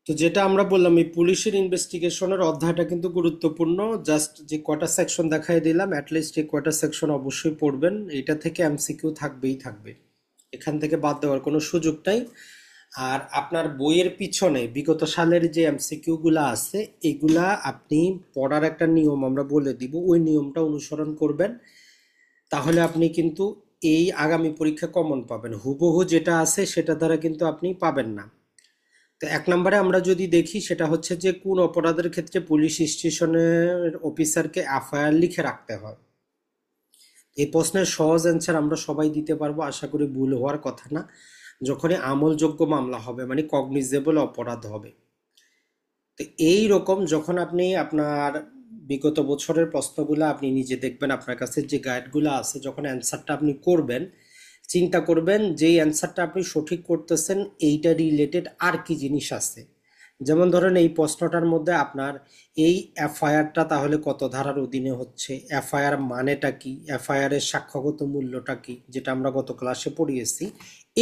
তো যেটা আমরা বললাম এই পুলিশের ইনভেস্টিগেশনের অধ্যায়টা কিন্তু গুরুত্বপূর্ণ। জাস্ট যে কয়টা সেকশন দেখাই দিলাম, অ্যাটলিস্ট এই কয়টা সেকশন অবশ্যই পড়বেন। এটা থেকে এমসিকিউ থাকবেই থাকবে, এখান থেকে বাদ দেওয়ার কোনো সুযোগ নাই। আর আপনার বইয়ের পিছনে বিগত সালের যে এমসিকিউ গুলা আছে, এগুলা আপনি পড়ার একটা নিয়ম আমরা বলে দিব, ওই নিয়মটা অনুসরণ করবেন। তাহলে আপনি কিন্তু এই আগামী পরীক্ষা কমন পাবেন। হুবহু যেটা আছে সেটা দ্বারা কিন্তু আপনি পাবেন না। তো এক নম্বরে আমরা যদি দেখি, সেটা হচ্ছে যে কোন অপরাধের ক্ষেত্রে পুলিশ স্টেশনের অফিসারকে এফআইআর লিখে রাখতে হয়। এই প্রশ্নের সহজ অ্যান্সার আমরা সবাই দিতে পারবো, আশা করি ভুল হওয়ার কথা না। যখনই আমলযোগ্য মামলা হবে, মানে কগনিজেবল অপরাধ হবে। তো এই রকম যখন আপনি আপনার বিগত বছরের প্রশ্নগুলো আপনি নিজে দেখবেন, আপনার কাছে যে গাইডগুলো আছে, যখন অ্যান্সারটা আপনি করবেন, চিন্তা করবেন যেই অ্যান্সারটা আপনি সঠিক করতেছেন এইটা রিলেটেড আর কি জিনিস আছে। যেমন ধরেন এই প্রশ্নটার মধ্যে আপনার এই এফআইআরটা তাহলে কত ধারার অধীনে হচ্ছে, এফআইআর মানেটা কি, এফআইআর এর সাক্ষ্যগত মূল্যটা কি, যেটা আমরা গত ক্লাসে পড়িয়েছি।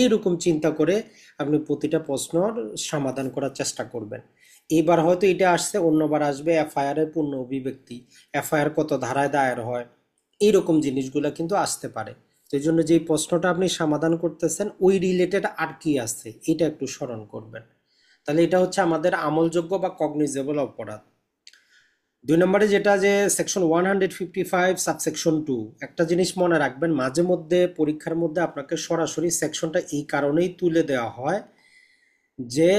এইরকম চিন্তা করে আপনি প্রতিটা প্রশ্নর সমাধান করার চেষ্টা করবেন। এইবার হয়তো এটা আসছে, অন্যবার আসবে এফআইআর এর পূর্ণ অভিব্যক্তি, এফআইআর কত ধারায় দায়ের হয়, এইরকম জিনিসগুলো কিন্তু আসতে পারে। তো এই জন্য যে প্রশ্নটা আপনি সমাধান করতেছেন ওই রিলেটেড আর কি আছে এটা একটু স্মরণ করবেন। তাহলে এটা হচ্ছে আমাদের আমলযোগ্য বা কগনিজেবল অপরাধ। দুই নম্বরে যেটা যে সেকশন 155 সাবসেকশন 2, একটা জিনিস মনে রাখবেন, মাঝে মধ্যে পরীক্ষার মধ্যে আপনাকে সরাসরি সেকশনটা এই কারণেই তুলে দেওয়া হয় যে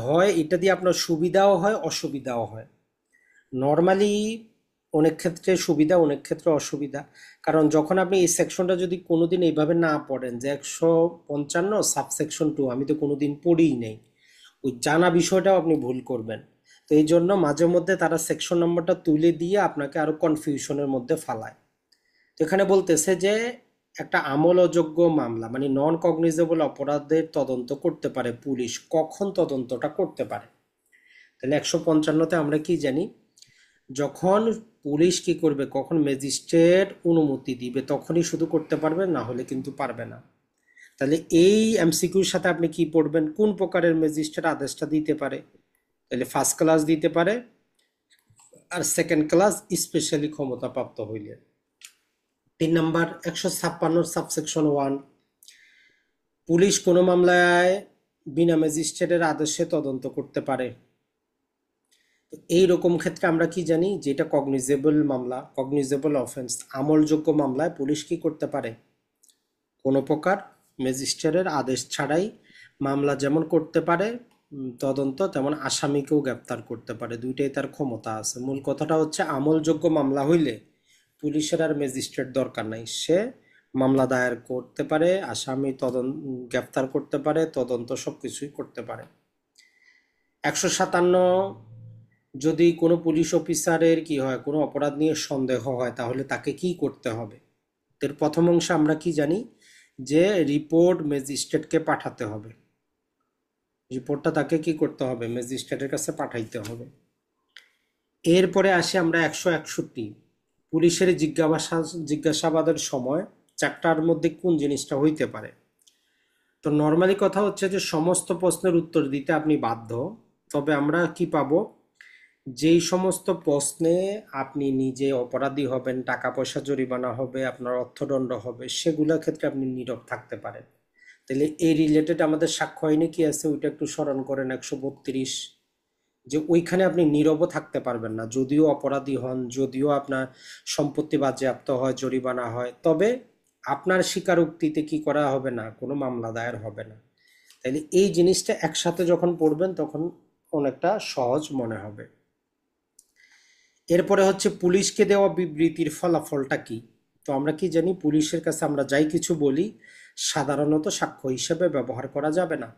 হয় এটা দিয়ে আপনার সুবিধাও হয় অসুবিধাও হয়। নর্মালি অনেক ক্ষেত্রে সুবিধা, অনেক ক্ষেত্রে অসুবিধা। কারণ যখন আপনি এই সেকশনটা যদি কোনোদিন এইভাবে না পড়েন যে 155 সাবসেকশন 2, আমি তো কোনোদিন পড়িই নেই, ওই জানা বিষয়টাও আপনি ভুল করবেন। তো এই জন্য মাঝে মধ্যে তারা সেকশন নম্বরটা তুলে দিয়ে আপনাকে আরো কনফিউশনের মধ্যে ফালায়। তো এখানে বলতেছে যে একটা আমল অযোগ্য মামলা মানে নন কগনিজেবল অপরাধের তদন্ত করতে পারে পুলিশ, কখন তদন্তটা করতে পারে। তাহলে 155-তে আমরা কি জানি, যখন পুলিশ কি করবে, কখন ম্যাজিস্ট্রেট অনুমতি দিবে তখনই শুধু করতে পারবে, না হলে কিন্তু পারবে না। তাহলে এই এমসিকিউর সাথে আপনি কি পড়বেন, কোন প্রকারের ম্যাজিস্ট্রেট আদেশটা দিতে পারে। তাহলে ফার্স্ট ক্লাস দিতে পারে, আর সেকেন্ড ক্লাস স্পেশালি ক্ষমতাপ্রাপ্ত হইলে। 3 নম্বর 156 সাবসেকশন 1, পুলিশ কোনো মামলায় বিনা ম্যাজিস্ট্রেটের আদেশে তদন্ত করতে পারে। এই রকম ক্ষেত্রে আমরা কি জানি, যেটা কগনিজেবল মামলা, কগনিজেবল অফেন্স, আমলযোগ্য মামলায় পুলিশ কি করতে পারে, কোনো প্রকার ম্যাজিস্ট্রেটের আদেশ ছাড়াই মামলা যেমন করতে পারে, তদন্ত, তেমন আসামিকেও গ্রেপ্তার করতে পারে, দুইটাই তার ক্ষমতা আছে। মূল কথাটা হচ্ছে আমলযোগ্য মামলা হইলে পুলিশের আর ম্যাজিস্ট্রেট দরকার নাই, সে মামলা দায়ের করতে পারে, আসামি তদন্ত গ্রেপ্তার করতে পারে, তদন্ত সবকিছুই করতে পারে। 157, যদি কোনো পুলিশ অফিসারের কি হয়, কোনো অপরাধ নিয়ে সন্দেহ হয়, তাহলে তাকে কি করতে হবে। এর প্রথম অংশে আমরা কি জানি, যে রিপোর্ট ম্যাজিস্ট্রেটকে পাঠাতে হবে, রিপোর্টটা তাকে কি করতে হবে, ম্যাজিস্ট্রেটের কাছে পাঠাইতে হবে। এরপরে আসে আমরা 161, পুলিশের জিজ্ঞাসাবাদের সময় চারটার মধ্যে কোন জিনিসটা হইতে পারে। তো নর্মালি কথা হচ্ছে যে সমস্ত প্রশ্নের উত্তর দিতে আপনি বাধ্য, তবে আমরা কি পাবো, যেই সমস্ত প্রশ্নে আপনি নিজে অপরাধী হবেন, টাকা পয়সা জরিমানা হবে, আপনার অর্থদণ্ড হবে, সেগুলোর ক্ষেত্রে আপনি নীরব থাকতে পারেন। তাহলে এই রিলেটেড আমাদের সাক্ষ্য আইনে কি আছে ওইটা একটু স্মরণ করেন, 132, যে ওইখানে আপনি নীরবও থাকতে পারবেন না, যদিও অপরাধী হন, যদিও আপনার সম্পত্তি বাজেয়াপ্ত হয়, জরিমানা হয়, তবে আপনার স্বীকারোক্তিতে কি করা হবে না, কোনো মামলা দায়ের হবে না। তাইলে এই জিনিসটা একসাথে যখন পড়বেন তখন অনেকটা সহজ মনে হবে। এরপরে হচ্ছে পুলিশকে দেওয়া বিবৃতির ফলাফলটা কি। তো আমরা কি জানি, পুলিশের কাছে আমরা যাই কিছু বলি সাধারণত সাক্ষ্য হিসেবে ব্যবহার করা যাবে না।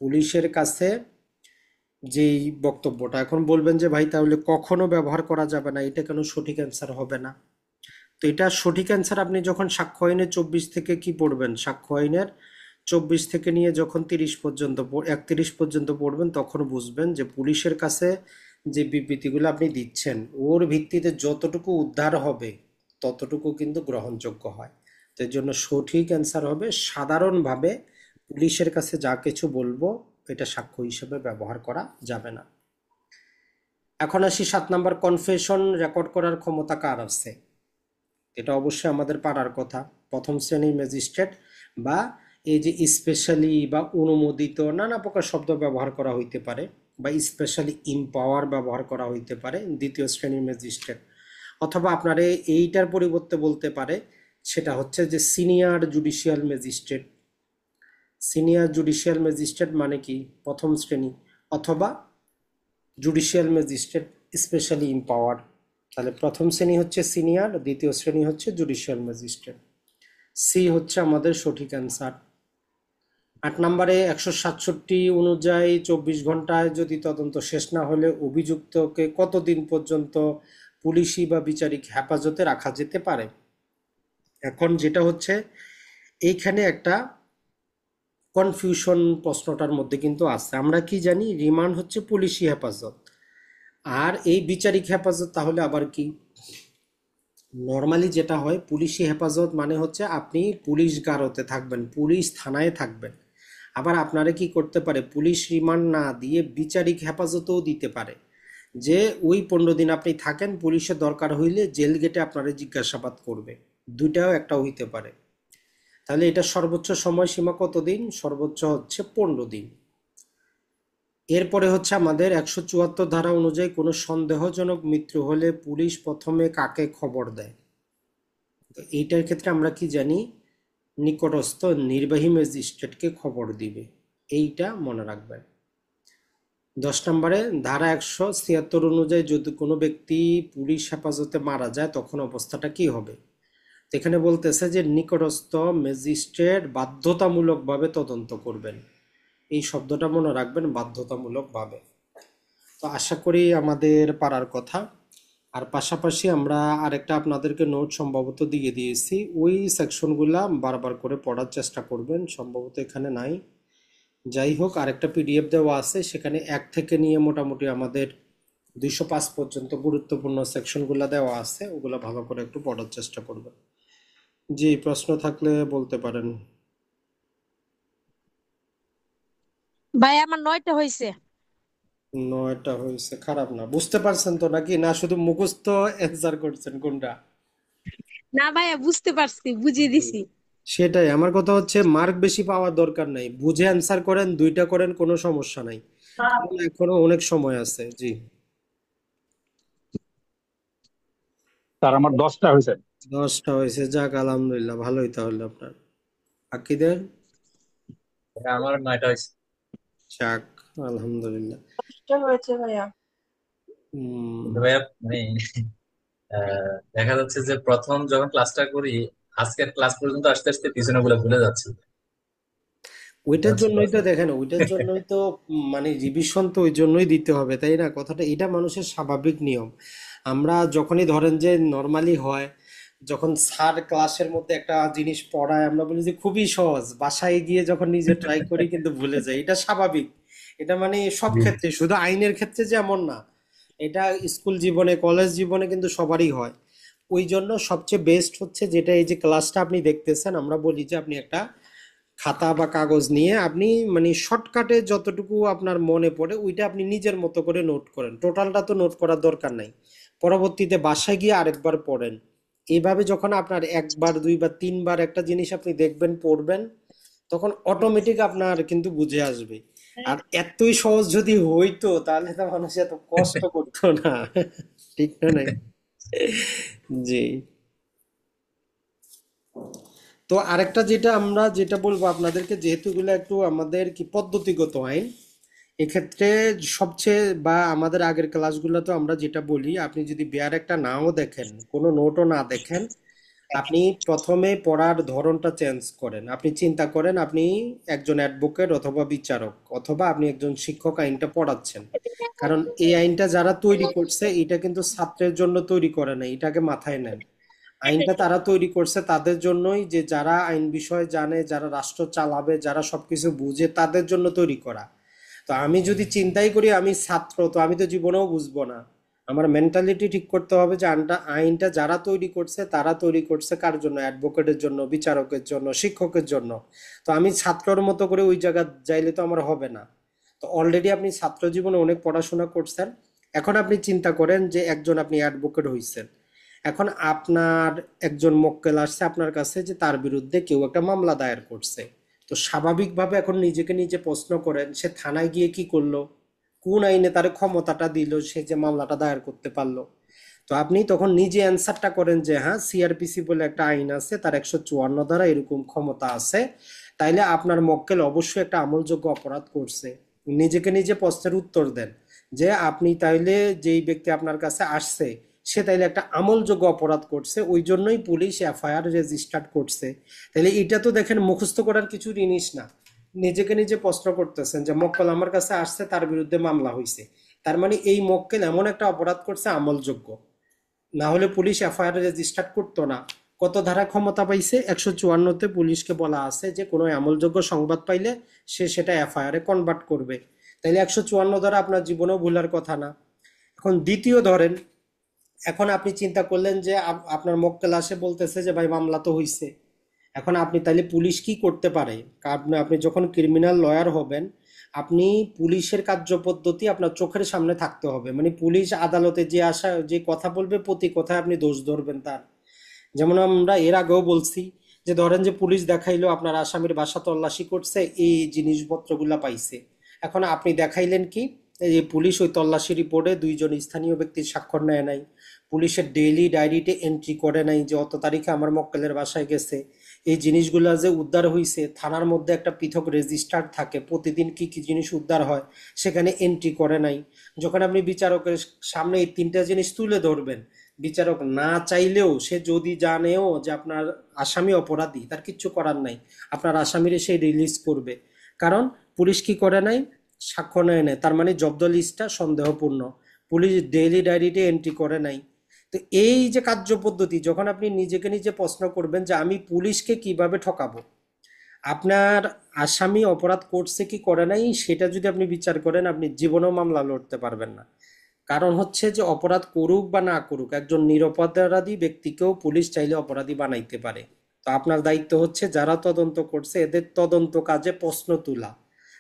পুলিশের কাছে যেই বক্তব্যটা, এখন বলবেন যে ভাই তাহলে কখনো ব্যবহার করা যাবে না, এটা কেন সঠিক অ্যান্সার হবে না। তো এটা সঠিক অ্যান্সার আপনি যখন সাক্ষ্য আইনের 24 থেকে কি পড়বেন, সাক্ষ্য আইনের 24 থেকে নিয়ে যখন 30 পর্যন্ত 31 পর্যন্ত পড়বেন, তখন বুঝবেন যে পুলিশের কাছে যে বিবৃতিগুলো আপনি দিচ্ছেন ওর ভিত্তিতে যতটুকু উদ্ধার হবে ততটুকু কিন্তু গ্রহণযোগ্য হয়। তো এর জন্য সঠিক অ্যান্সার হবে সাধারণভাবে পুলিশের কাছে যা কিছু বলবো এটা সাক্ষ্য হিসেবে ব্যবহার করা যাবে না। এখন আসি 7 নম্বর, কনফেশন রেকর্ড করার ক্ষমতা কার আছে? এটা অবশ্যই আমাদের পারার কথা। প্রথম শ্রেণীর ম্যাজিস্ট্রেট বা এই যে স্পেশালি বা অনুমোদিত নানা প্রকার শব্দ ব্যবহার করা হইতে পারে, বা স্পেশালি ইম্পাওয়ার ব্যবহার করা হইতে পারে দ্বিতীয় শ্রেণীর ম্যাজিস্ট্রেট, অথবা আপনারা এইটার পরিবর্তে বলতে পারে সেটা হচ্ছে যে senior judicial magistrate. Senior judicial magistrate মানে কি প্রথম শ্রেণী, অথবা জুডিশিয়াল ম্যাজিস্ট্রেট স্পেশালি ইম্পাওয়ার। তাহলে প্রথম শ্রেণী হচ্ছে সিনিয়র, দ্বিতীয় শ্রেণী হচ্ছে জুডিশিয়াল ম্যাজিস্ট্রেট। সি হচ্ছে আমাদের সঠিক অ্যান্সার। 8 নম্বরে 167 অনুযায়ী 24 ঘন্টায় যদি তদন্ত শেষ না হলে অভিযুক্তকে কতদিন পর্যন্ত পুলিশি বা বিচারিক হেফাজতে রাখা যেতে পারে? এখন যেটা হচ্ছে এইখানে একটা কনফিউশন প্রশ্নটার মধ্যে কিন্তু আছে। আমরা কি জানি রিমান্ড হচ্ছে পুলিশি হেফাজত, আর এই বিচারিক হেফাজত তাহলে আবার কি? নর্মালি যেটা হয় পুলিশি হেফাজত মানে হচ্ছে আপনি পুলিশ গারোতে থাকবেন, পুলিশ থানায় থাকবেন। আবার আপনারা কি করতে পারে, পুলিশ রিমান্ড না দিয়ে বিচারিক হেফাজতেও দিতে পারে, যে ওই 15 দিন আপনি থাকেন, পুলিশের দরকার হইলে জেল গেটে আপনারা জিজ্ঞাসাবাদ করবে। দুইটাও একটা হইতে পারে। তাহলে এটা সর্বোচ্চ সময়সীমা কতদিন? সর্বোচ্চ হচ্ছে 15 দিন। এরপরে হচ্ছে আমাদের 174 ধারা অনুযায়ী কোনো সন্দেহজনক মৃত্যু হলে পুলিশ প্রথমে কাকে খবর দেয়? তো এইটার ক্ষেত্রে আমরা কি জানি, নিকটস্থ নির্বাহী ম্যাজিস্ট্রেটকে খবর দিবে। এইটা মনে রাখবেন। 10 নম্বরে ধারা 176 অনুযায়ী যদি কোনো ব্যক্তি পুলিশ হেফাজতে মারা যায় তখন অবস্থাটা কি হবে? এখানে বলতেছে যে নিকটস্থ ম্যাজিস্ট্রেট বাধ্যতামূলকভাবে তদন্ত করবেন। এই শব্দটা মনে রাখবেন, বাধ্যতামূলকভাবে। তো আশা করি আমাদের পারার কথা। আর পাশাপাশি আমরা আরেকটা আপনাদেরকে নোট সম্ভবত দিয়ে দিয়েছি, ওই সেকশনগুলা বারবার করে পড়ার চেষ্টা করবেন, সম্ভবত এখানে নাই। যাই হোক, আরেকটা পিডিএফ দেওয়া আছে, সেখানে 1 থেকে নিয়ে মোটামুটি আমাদের 205 পর্যন্ত গুরুত্বপূর্ণ সেকশনগুলা দেওয়া আছে, ওগুলা ভালো করে একটু পড়ার চেষ্টা করবেন। জি, প্রশ্ন থাকলে বলতে পারেন। ভাই আমার 9টা হয়েছে। 9টা হয়েছে, খারাপ না। বুঝতে পারছেন তো নাকি, না শুধু মুখস্থ অ্যান্সার করছেন কোনটা? না ভাইয়া বুঝতে পারছি, বুঝিয়ে জি, দিছি। সেটাই আমার কথা হচ্ছে, মার্ক বেশি পাওয়ার দরকার নাই, বুঝে অ্যান্সার করেন, 2টা করেন, কোনো সমস্যা নাই, কারণ এখনো অনেক সময় আছে। জি, স্যার আমার 10টা হয়েছে। 10টা হয়েছে, যাক আলহামদুলিল্লাহ, ভালোই তাহলে আপনার। বাকিদের? আমার 9টা হয়েছে। যাক আলহামদুলিল্লাহ। কষ্ট হয়েছে ভাইয়া। কিন্তু ভাইয়া মানে দেখা যাচ্ছে যে প্রথম যখন ক্লাসটা করি আজকের ক্লাস পর্যন্ত আসতে আসতে পিছনে গুলো ভুলে যাচ্ছে। এটা ওইটার হচ্ছে জন্যই তো কথা। দেখেন, ওইটার জন্যই তো মানে রিভিশন তো ওই জন্যই দিতে হবে, তাই না? কথাটা এটা মানুষের স্বাভাবিক নিয়ম। আমরা যখনই ধরেন যে নর্মালি হয়, যখন স্যার ক্লাসের মধ্যে একটা জিনিস পড়ায় আমরা বলি যে খুবই সহজ, বাসায় গিয়ে যখন নিজে ট্রাই করি কিন্তু ভুলে যাই, এটা স্বাভাবিক। এটা মানে সব জি। ক্ষেত্রে, শুধু আইনের ক্ষেত্রে যে এমন না, এটা স্কুল জীবনে কলেজ জীবনে কিন্তু সবারই হয়। ওই জন্য সবচেয়ে বেস্ট হচ্ছে যেটা, এই যে ক্লাসটা আপনি দেখতেছেন, আমরা বলি যে আপনি একটা খাতা বা কাগজ নিয়ে আপনি মানে শর্টকাটে যতটুকু আপনার মনে পড়ে ওইটা আপনি নিজের মতো করে নোট করেন, টোটালটা তো নোট করার দরকার নাই। পরবর্তীতে বাসায় গিয়ে আরেকবার পড়েন। এইভাবে যখন আপনার একবার দুইবার তিনবার একটা জিনিস আপনি দেখবেন, পড়বেন, তখন অটোমেটিক আপনার কিন্তু বুঝে আসবে। আর এতই সহজ যদি হইতো তাহলে তো মানুষ এত কষ্ট করতো না। ঠিক না নাই? জি। তো আরেকটা যেটা আমরা যেটা বলবো আপনাদেরকে, যেহেতু এগুলো একটু আমাদের কি পদ্ধতিগত আইন, এক্ষেত্রে সবচেয়ে বা আমাদের আগের ক্লাসগুলো তো আমরা যেটা বলি, আপনি যদি বেয়ার একটা নাও দেখেন, কোনো নোটও না দেখেন, আপনি প্রথমে পড়ার ধরনটা চেঞ্জ করেন। আপনি চিন্তা করেন আপনি একজন অ্যাডভোকেট অথবা বিচারক, অথবা আপনি একজন শিক্ষক আইনটা পড়াচ্ছেন। কারণ এই আইনটা যারা তৈরি করছে এটা কিন্তু ছাত্রের জন্য তৈরি করে না, এটাকে মাথায় নেন। আইনটা তারা তৈরি করছে তাদের জন্যই, যে যারা আইন বিষয় জানে, যারা রাষ্ট্র চালাবে, যারা সবকিছু বুঝে, তাদের জন্য তৈরি করা। তো আমি যদি চিন্তাই করি আমি ছাত্র, তো আমি তো জীবনেও বুঝবো না। আমার মেন্টালিটি ঠিক করতে হবে যে আইনটা আইনটা যারা তৈরি করছে তারা তৈরি করছে কার জন্য? অ্যাডভোকেটের জন্য, বিচারকের জন্য, শিক্ষকের জন্য। তো আমি ছাত্রর মতো করে ওই জায়গা যাইলে তো আমার হবে না। তো অলরেডি আপনি ছাত্র জীবনে অনেক পড়াশোনা করছেন। এখন আপনি চিন্তা করেন যে একজন আপনি অ্যাডভোকেট হইছেন। এখন আপনার একজন মক্কেল আসছে আপনার কাছে যে তার বিরুদ্ধে কেউ একটা মামলা দায়ের করছে। তো স্বাভাবিকভাবে এখন নিজেকে নিজে প্রশ্ন করেন সে থানায় গিয়ে কি করলো, কোন আইনে তার ক্ষমতাটা দিল সে যে মামলাটা দায়ের করতে পারলো। তো আপনি তখন নিজে অ্যান্সারটা করেন যে হ্যাঁ, সিআরপিসি বলে একটা আইন আছে, তার 154 ধারা এরকম ক্ষমতা আছে, তাইলে আপনার মক্কেল অবশ্যই একটা আমলযোগ্য অপরাধ করছে। নিজেকে নিজে প্রশ্নের উত্তর দেন যে আপনি তাইলে যেই ব্যক্তি আপনার কাছে আসছে সে তাইলে একটা আমলযোগ্য অপরাধ করছে, ওই জন্যই পুলিশ এফআইআর রেজিস্টার্ড করছে। তাহলে এটা তো দেখেন মুখস্থ করার কিছু জিনিস না। নিজেকে নিজে প্রশ্ন করতেছেন যে মক্কেল আমার কাছে আসছে, তার বিরুদ্ধে মামলা হয়েছে, তার মানে এই মক্কেল এমন একটা অপরাধ করছে আমলযোগ্য, না হলে পুলিশ এফআইআর রেজিস্টার করতো না। কত ধারা ক্ষমতা পাইছে? 154-তে পুলিশকে বলা আছে যে কোনো আমলযোগ্য সংবাদ পাইলে সে সেটা এফআইআর এ কনভার্ট করবে। তাইলে 154 ধারা আপনার জীবনেও ভুলার কথা না। এখন দ্বিতীয় ধরেন, এখন আপনি চিন্তা করলেন যে আপনার মক্কেল আসে বলতেছে যে ভাই মামলা তো হইছে। এখন আপনি তাইলে পুলিশ কি করতে পারে? কারণ আপনি যখন ক্রিমিনাল লয়ার হবেন, আপনি পুলিশের কার্যপদ্ধতি আপনার চোখের সামনে থাকতে হবে। মানে পুলিশ আদালতে যে আসা যে কথা বলবে প্রতি কথায় আপনি দোষ ধরবেন তার। যেমন আমরা এর আগেও বলছি যে ধরেন যে পুলিশ দেখাইলো আপনার আসামির বাসা তল্লাশি করছে, এই জিনিসপত্রগুলা পাইছে। এখন আপনি দেখাইলেন কি, এই যে পুলিশ ওই তল্লাশি রিপোর্টে 2জন স্থানীয় ব্যক্তির স্বাক্ষর নেয় নাই, পুলিশের ডেইলি ডায়েরিতে এন্ট্রি করে নাই যে অত তারিখে আমার মক্কেলের বাসায় গেছে, এই জিনিসগুলা যে উদ্ধার হয়েছে থানার মধ্যে একটা পৃথক রেজিস্টার থাকে প্রতিদিন কি কি জিনিস উদ্ধার হয়, সেখানে এন্ট্রি করে নাই। যখন আপনি বিচারকের সামনে এই 3টা জিনিস তুলে ধরবেন, বিচারক না চাইলেও সে যদি জানেও যে আপনার আসামি অপরাধী, তার কিচ্ছু করার নাই, আপনার আসামিরে সে রিলিজ করবে। কারণ পুলিশ কি করে নাই, সাক্ষ্য নেয় নাই, তার মানে জব্দ লিস্টটা সন্দেহপূর্ণ, পুলিশ ডেইলি ডায়েরিতে এন্ট্রি করে নাই। তো এই যে কার্যপদ্ধতি, যখন আপনি নিজেকে নিজে প্রশ্ন করবেন যে আমি পুলিশকে কিভাবে ঠকাবো, আপনার আসামি অপরাধ করছে কি করে নাই সেটা যদি আপনি বিচার করেন, আপনি জীবনেও মামলা লড়তে পারবেন না। কারণ হচ্ছে যে অপরাধ করুক বা না করুক, একজন নিরপরাধী ব্যক্তিকেও পুলিশ চাইলে অপরাধী বানাইতে পারে। তো আপনার দায়িত্ব হচ্ছে যারা তদন্ত করছে এদের তদন্ত কাজে প্রশ্ন তোলা।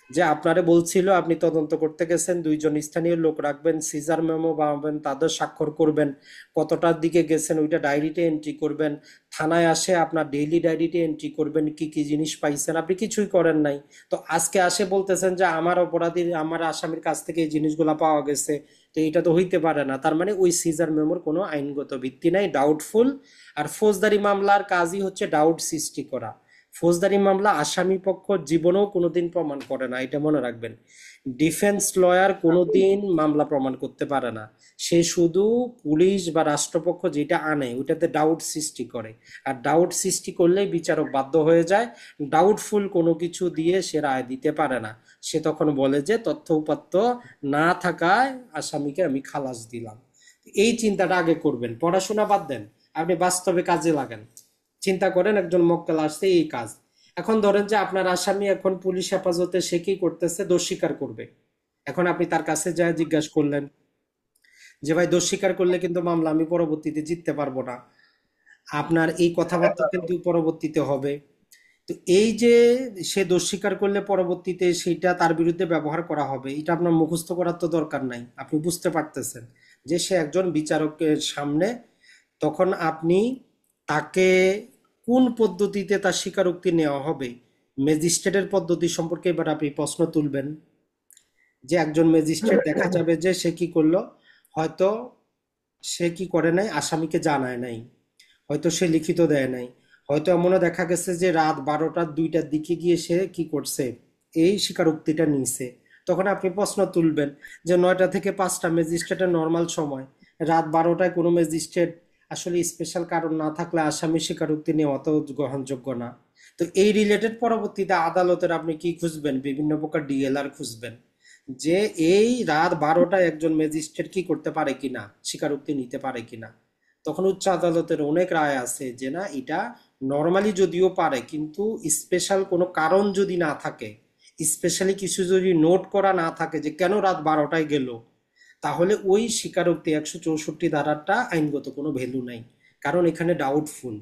যে আপনারে বলছিল আপনি তদন্ত করতে গেছেন, 2জন স্থানীয় লোক রাখবেন, সিজার মেমো বানাবেন, তাদের স্বাক্ষর করবেন, কতটার দিকে গেছেন ওইটা ডায়েরিতে এন্ট্রি করবেন, থানায় আসে আপনার ডেইলি ডায়েরিতে এন্ট্রি করবেন কি কি জিনিস পাইছেন, আপনি কিছুই করেন নাই। তো আজকে আসে বলতেছেন যে আমার অপরাধীর আমার আসামির কাছ থেকে এই জিনিসগুলো পাওয়া গেছে। তো এটা তো হইতে পারে না, তার মানে ওই সিজার মেমোর কোনো আইনগত ভিত্তি নাই, ডাউটফুল। আর ফৌজদারি মামলার কাজই হচ্ছে ডাউট সৃষ্টি করা। ফৌজদারি মামলা আসামি পক্ষ জীবনেও কোনোদিন প্রমাণ করে না, এটা মনে রাখবেন। ডিফেন্স লয়ার কোনোদিন মামলা প্রমাণ করতে পারে না, সে শুধু পুলিশ বা রাষ্ট্রপক্ষ যেটা আনে ওইটাতে ডাউট সৃষ্টি করে। আর ডাউট সৃষ্টি করলেই বিচারক বাধ্য হয়ে যায়, ডাউটফুল কোনো কিছু দিয়ে সে রায় দিতে পারে না। সে তখন বলে যে তথ্য উপাত্ত না থাকায় আসামিকে আমি খালাস দিলাম। এই চিন্তাটা আগে করবেন, পড়াশোনা বাদ দেন, আপনি বাস্তবে কাজে লাগান। চিন্তা করেন একজন মক্কেল আসছে এই কাজ। এখন ধরেন যে আপনার আসামি এখন পুলিশ হেফাজতে, সে কি করতেছে, দোষ স্বীকার করবে। এখন আপনি তার কাছে যা জিজ্ঞাসা করলেন যে ভাই দোষ স্বীকার করলে কিন্তু মামলা আমি পরবর্তীতে জিততে পারবো না, আপনার এই কথাবার্তা কিন্তু পরবর্তীতে হবে। তো এই যে সে দোষ স্বীকার করলে পরবর্তীতে সেটা তার বিরুদ্ধে ব্যবহার করা হবে, এটা আপনার মুখস্থ করার তো দরকার নাই, আপনি বুঝতে পারতেছেন যে সে একজন বিচারকের সামনে। তখন আপনি তাকে কোন পদ্ধতিতে তার স্বীকারোক্তি নেওয়া হবে, ম্যাজিস্ট্রেটের পদ্ধতি সম্পর্কে এবার আপনি প্রশ্ন তুলবেন। যে একজন ম্যাজিস্ট্রেট দেখা যাবে যে সে কি করলো, হয়তো সে কি করে নাই, আসামিকে জানায় নাই, হয়তো সে লিখিত দেয় নাই, হয়তো এমনও দেখা গেছে যে রাত 12টার 2টার দিকে গিয়ে সে কি করছে, এই স্বীকারোক্তিটা নিছে। তখন আপনি প্রশ্ন তুলবেন যে 9টা থেকে 5টা ম্যাজিস্ট্রেটের নর্মাল সময়, রাত 12টায় কোনো ম্যাজিস্ট্রেট আসলে স্পেশাল কারণ না থাকলে আসামি স্বীকারোক্তি নেওয়া তো গ্রহণযোগ্য না। তো এই রিলেটেড পরবর্তীতে আদালতের আপনি কি খুঁজবেন, বিভিন্ন প্রকার ডিএলআর খুঁজবেন যে এই রাত 12টায় একজন ম্যাজিস্ট্রেট কি করতে পারে কিনা, স্বীকারোক্তি নিতে পারে কিনা। তখন উচ্চ আদালতের অনেক রায় আছে যে না, এটা নর্মালি যদিও পারে, কিন্তু স্পেশাল কোনো কারণ যদি না থাকে, স্পেশালি কিছু যদি নোট করা না থাকে যে কেন রাত 12টায় গেল, তাহলে ওই স্বীকারোক্তি 164 ধারাটা আইনগত কোনো ভ্যালু নাই, কারণ এখানে ডাউটফুল।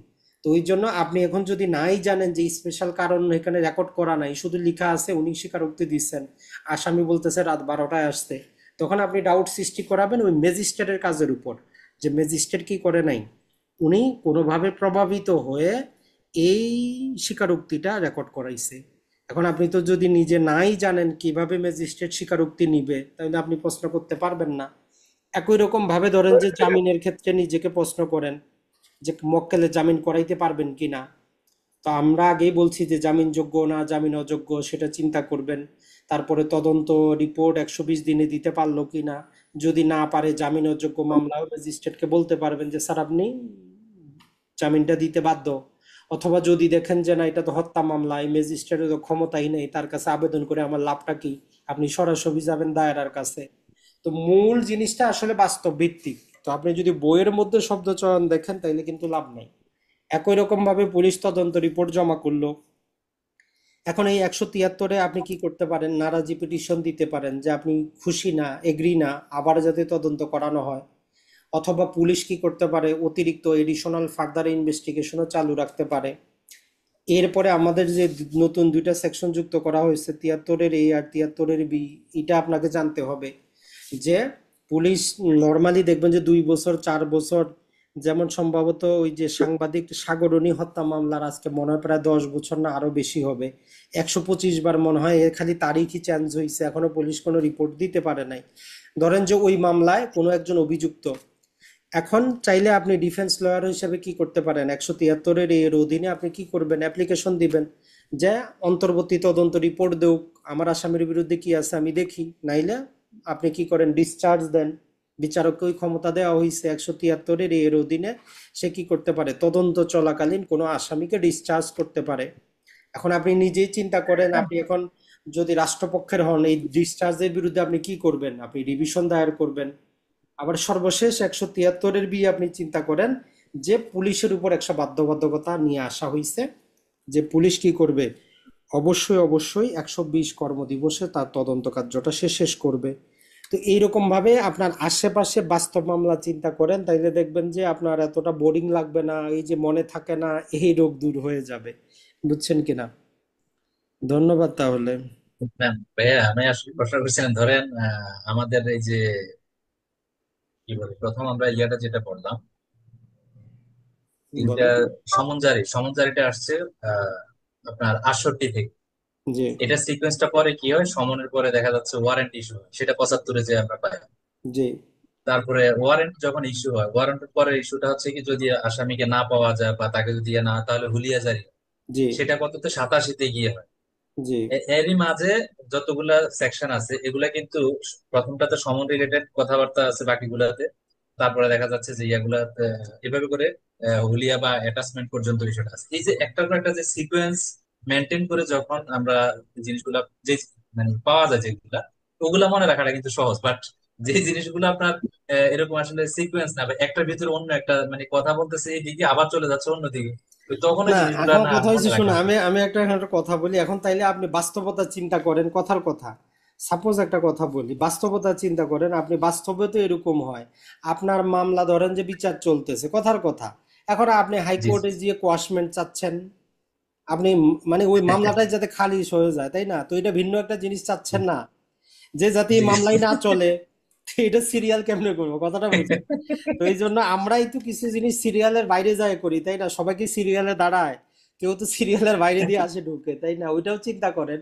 তো ওই জন্য আপনি এখন যদি নাই জানেন যে স্পেশাল কারণ এখানে রেকর্ড করা নাই, শুধু লেখা আছে উনি স্বীকারোক্তি দিচ্ছেন, আসামি বলতেছে রাত 12টায় আসতে, তখন আপনি ডাউট সৃষ্টি করাবেন ওই ম্যাজিস্ট্রেটের কাজের উপর, যে ম্যাজিস্ট্রেট কি করে নাই, উনি কোনোভাবে প্রভাবিত হয়ে এই স্বীকারোক্তিটা রেকর্ড করাইছে। এখন আপনি তো যদি নিজে নাই জানেন কিভাবে ম্যাজিস্ট্রেট স্বীকারোক্তি নিবে, তাহলে আপনি প্রশ্ন করতে পারবেন না। একই রকম ভাবে ধরেন যে জামিনের ক্ষেত্রে নিজেকে প্রশ্ন করেন যে মক্কেলে জামিন করাইতে পারবেন কিনা। তো আমরা আগেই বলছি যে জামিনযোগ্য না জামিন অযোগ্য সেটা চিন্তা করবেন। তারপরে তদন্ত রিপোর্ট 120 দিনে দিতে পারলো কিনা, যদি না পারে জামিন অযোগ্য মামলাও ম্যাজিস্ট্রেটকে বলতে পারবেন যে স্যার আপনি জামিনটা দিতে বাধ্য। অথবা যদি দেখেন যে না এটা তো হত্যা মামলা, এই ম্যাজিস্ট্রেটের তো ক্ষমতাই নেই, তার কাছে আবেদন করে আমার লাভটা কি, আপনি সরাসরি যাবেন দায়রার কাছে। তো মূল জিনিসটা আসলে বাস্তব ভিত্তিক। তো আপনি যদি বইয়ের মধ্যে শব্দ চয়ন দেখেন তাইলে কিন্তু লাভ নাই। একই রকম ভাবে পুলিশ তদন্ত রিপোর্ট জমা করলো, এখন এই 173-এ আপনি কি করতে পারেন, নারাজি পিটিশন দিতে পারেন যে আপনি খুশি না, এগ্রি না, আবার যাতে তদন্ত করানো হয়। অথবা পুলিশ কি করতে পারে, অতিরিক্ত এডিশনাল ফার্দার ইনভেস্টিগেশনও চালু রাখতে পারে। এরপরে আমাদের যে নতুন দুইটা সেকশন যুক্ত করা হয়েছে, 73-এর এ আর 73-এর বি, এটা আপনাকে জানতে হবে যে পুলিশ নর্মালি দেখবেন যে 2 বছর 4 বছর, যেমন সম্ভবত ওই যে সাংবাদিক সাগরণী হত্যা মামলার আজকে মনে হয় প্রায় 10 বছর না আরো বেশি হবে, 125 বার মনে হয় এর খালি তারিখই চেঞ্জ হয়েছে, এখনো পুলিশ কোনো রিপোর্ট দিতে পারে নাই। ধরেন যে ওই মামলায় কোনো একজন অভিযুক্ত, এখন চাইলে আপনি ডিফেন্স লয়ার হিসেবে কি করতে পারেন, 173-এর এর অধীনে আপনি কি করবেন, অ্যাপ্লিকেশন দিবেন যে অন্তর্বর্তী তদন্ত রিপোর্ট দেউক, আমার আসামির বিরুদ্ধে কি আছে আমি দেখি, নাইলে আপনি কি করেন ডিসচার্জ দেন। বিচারককে ওই ক্ষমতা দেওয়া হয়েছে 173-এর এর অধীনে, সে কি করতে পারে তদন্ত চলাকালীন কোনো আসামিকে ডিসচার্জ করতে পারে। এখন আপনি নিজেই চিন্তা করেন, আপনি এখন যদি রাষ্ট্রপক্ষের হন, এই ডিসচার্জের বিরুদ্ধে আপনি কি করবেন, আপনি রিভিশন দায়ের করবেন। আবার সর্বশেষ 173-এর বি আপনি চিন্তা করেন যে পুলিশের উপর একটা বাধ্যবাধকতা নিয়ে আসা হয়েছে যে পুলিশ কি করবে, অবশ্যই অবশ্যই 120 কর্মদিবসে তার তদন্ত কার্যটা সে শেষ করবে। তো এইরকম ভাবে আপনার আশেপাশে বাস্তব মামলা চিন্তা করেন, তাইলে দেখবেন যে আপনার এতটা বোরিং লাগবে না, এই যে মনে থাকে না এই রোগ দূর হয়ে যাবে। বুঝছেন কিনা? ধন্যবাদ তাহলে। ভাইয়া আমি আসলে প্রশ্ন করছিলাম, ধরেন আমাদের এই যে কি বলে প্রথম আমরা ইয়াটা যেটা পড়লাম, তিনটা বলেন। সমনজারিটা আসছে আহ আপনার 68 থেকে। জি। এটা সিকোয়েন্সটা পরে কি হয়, সমনের পরে দেখা যাচ্ছে ওয়ারেন্ট ইস্যু হয়, সেটা 75-এ যে আমরা পাই। জি। তারপরে ওয়ারেন্ট যখন ইস্যু হয়, ওয়ারেন্টের পরে ইস্যুটা হচ্ছে কি, যদি আসামিকে না পাওয়া যায় বা তাকে যদি ইয়ে না হয়, তাহলে হুলিয়া জারি হয়। জি। সেটা কততে 87-তে গিয়ে হয়। জি। এরই মাঝে যতগুলা সেকশন আছে এগুলা কিন্তু প্রথমটাতে সমন রিলেটেড কথাবার্তা আছে, বাকিগুলাতে তারপরে দেখা যাচ্ছে যে ইয়াগুলাতে এভাবে করে হুলিয়া বা অ্যাটাচমেন্ট পর্যন্ত বিষয়টা আছে। এই যে একটার পর একটা যে সিকোয়েন্স মেনটেন করে যখন আমরা জিনিসগুলা যে মানে পাওয়া যায় যেগুলা, ওগুলা মনে রাখাটা কিন্তু সহজ, বাট যে জিনিসগুলো আপনার এরকম আসলে সিকোয়েন্স না, বা একটার ভিতরে অন্য একটা মানে কথা বলতেছে এইদিকে আবার চলে যাচ্ছে অন্যদিকে, তখন ওই না, জিনিসগুলা এখন না কথা মনে হয়েছে রাখা শোনো, যায় আমি না। আমি একটা কথা বলি এখন, তাইলে আপনি বাস্তবতা চিন্তা করেন, কথার কথা। সাপোজ একটা কথা বলি, বাস্তবতা চিন্তা করেন, আপনি বাস্তবে তো এরকম হয়, আপনার মামলা ধরেন যে বিচার চলতেছে, কথার কথা, এখন আপনি জি হাইকোর্টে গিয়ে কোয়াশমেন্ট চাচ্ছেন, আপনি মানে ওই মামলাটাই যাতে খারিজ হয়ে যায়, তাই না? তো এটা ভিন্ন একটা জিনিস চাচ্ছেন না, যে যাতে এই জি মামলাই না চলে। তো এটা সিরিয়াল কেমনে করবো, কথাটা বুঝেন? তো এই জন্য আমরাই তো কিছু জিনিস সিরিয়ালের বাইরে যায় করি, তাই না? সবাই কি সিরিয়ালে দাঁড়ায়? কেউ তো সিরিয়ালের বাইরে দিয়ে আসে ঢুকে, তাই না? ওইটাও চিন্তা করেন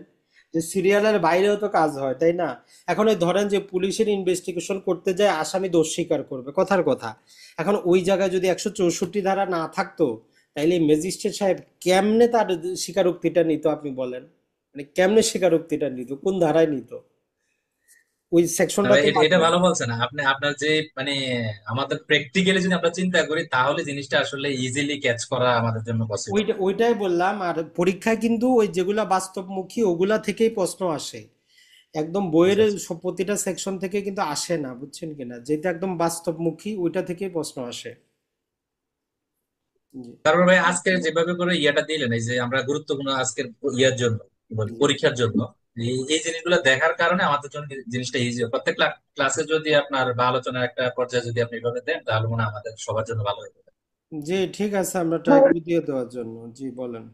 যে সিরিয়ালের বাইরেও তো কাজ হয়, তাই না? এখন ওই ধরেন যে পুলিশের ইনভেস্টিগেশন করতে যায়, আসামি দোষ স্বীকার করবে, কথার কথা। এখন ওই জায়গায় যদি 164 ধারা না থাকতো, তাইলে ম্যাজিস্ট্রেট সাহেব কেমনে তার স্বীকারোক্তিটা নিত আপনি বলেন? মানে কেমনে স্বীকারোক্তিটা নিত, কোন ধারায় নিত? ওই সেকশনটা তবে তো এটা লাগবে। ভালো বলছেন আপনি, আপনার যে মানে আমাদের প্র্যাকটিক্যালি যদি আমরা চিন্তা করি তাহলে জিনিসটা আসলে ইজিলি ক্যাচ করা আমাদের জন্য পসিবল। ওইটাই বললাম, আর পরীক্ষায় কিন্তু ওই যেগুলা বাস্তবমুখী ওগুলা থেকেই প্রশ্ন আসে, একদম বইয়ের আচ্ছা আচ্ছা। প্রতিটা সেকশন থেকে কিন্তু আসে না, বুঝছেন কিনা? যেটা একদম বাস্তবমুখী ওইটা থেকেই প্রশ্ন আসে। জি। তারপর ভাই আজকে যেভাবে করে ইয়াটা দিলেন, এই যে আমরা গুরুত্বপূর্ণ আজকের ইয়ার জন্য কি বলে জি। পরীক্ষার জন্য, এই জিনিসগুলো দেখার কারণে আমাদের জন্য জিনিসটা ইজি হয়। প্রত্যেক ক্লাসে যদি আপনার বা আলোচনার একটা পর্যায়ে যদি আপনি এভাবে দেন তাহলে মনে হয় আমাদের সবার জন্য ভালো হবে। জি ঠিক আছে, আমরা ট্রাই করি দিয়ে দেওয়ার জন্য। জি বলেন।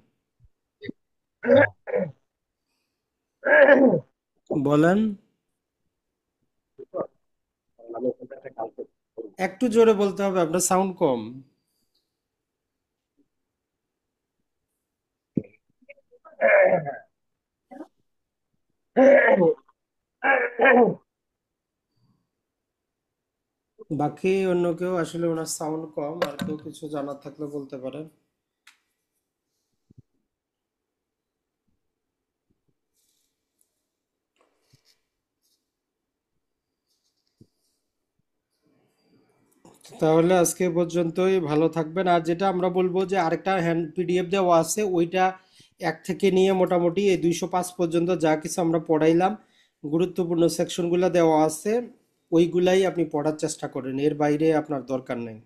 বলেন। একটু জোরে বলতে হবে, আপনার সাউন্ড কম। বাকি অন্য কেউ আসলে ওনার সাউন্ড কম, আর কেউ কিছু জানার থাকলে বলতে পারেন। তাহলে আজকে এ পর্যন্তই, ভালো থাকবেন। আর যেটা আমরা বলবো যে আরেকটা হ্যান্ড পিডিএফ দেওয়া আছে, ওইটা 1 থেকে নিয়ে মোটামুটি এই 205 পর্যন্ত যা কিছু আমরা পড়াইলাম, গুরুত্বপূর্ণ সেকশনগুলো দেওয়া আছে, ওইগুলাই আপনি পড়ার চেষ্টা করেন, এর বাইরে আপনার দরকার নেই।